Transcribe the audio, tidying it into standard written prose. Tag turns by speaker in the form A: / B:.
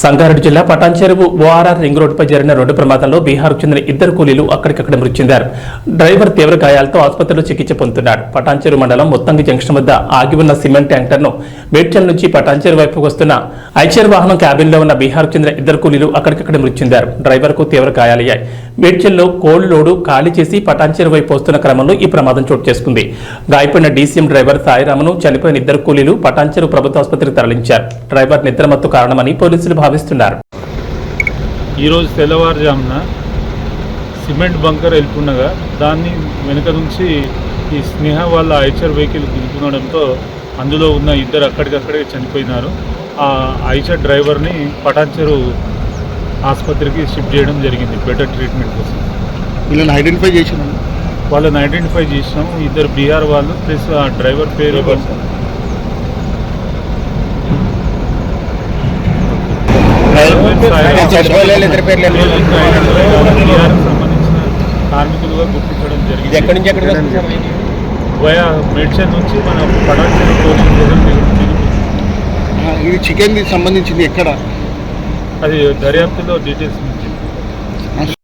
A: సంగారెడ్డి జిల్లా Patancheru ORR ring రోడ్డుపై జరిగిన రోడ్డు ప్రమాదంలో బీహార్కు చెందిన ఇద్దరు కూలీలు అక్కడికక్కడ మృతి చెందారు. డ్రైవర్ తీవ్ర గాయాలతో ఆసుపత్రిలో చికిత్స పొందుతున్నాడు. పటాన్చెరు మండలం మొత్తంగి జంక్షన్ వద్ద ఆగి ఉన్న సిమెంట్ ట్యాంకర్ను మేడ్చల్ నుంచి పటాన్చెరు వైపుకు వస్తున్న ఐచర్ వాహనం క్యాబిన్లో ఉన్న బీహార్కు చెందిన ఇద్దరు కూలీలు అక్కడికక్కడ మృతి చెందారు. డ్రైవర్కు తీవ్ర గాయాలయ్యాయి. మేడ్చల్లో కోల్డ్ లోడు ఖాళీ చేసి పటాన్చెరు వైపు వస్తున్న క్రమంలో ఈ ప్రమాదం చోటు చేసుకుంది. గాయపడిన డీసీఎం డ్రైవర్ సాయిరామును చనిపోయిన ఇద్దరు కూలీలు పటాన్చెరు ప్రభుత్వ ఆసుపత్రికి తరలించారు. డ్రైవర్ నిద్రమత్తు కారణమని పోలీసులు భావిస్తున్నారు.
B: ఈరోజు తెల్లవారుజామున సిమెంట్ బంకర్ వెళ్తుండగా దాన్ని వెనుక నుంచి ఈ స్నేహ వాళ్ళ ఐచర్ వెహికల్ గుద్దుతుండడంతో అందులో ఉన్న ఇద్దరు అక్కడికక్కడే చనిపోయినారు. ఆ ఐచర్ డ్రైవర్ని పటాన్చెరు ఆసుపత్రికి షిఫ్ట్ చేయడం జరిగింది బెటర్ ట్రీట్మెంట్ కోసం.
C: వీళ్ళని ఐడెంటిఫై చేసినాం.
B: వాళ్ళని ఐడెంటిఫై చేసినాము. ఇద్దరు బీహార్ వాళ్ళు ప్లస్ ఆ డ్రైవర్ పేరు సంబంధించిన కార్మికులుగా గుర్తించడం జరిగింది. వయా మేడ్చల్ నుంచి మన పటాన్చెరు పోలీస్ స్టేషన్.
C: ఇది చికెన్ సంబంధించింది ఎక్కడ?
B: అది దర్యాప్తులో డీటెయిల్స్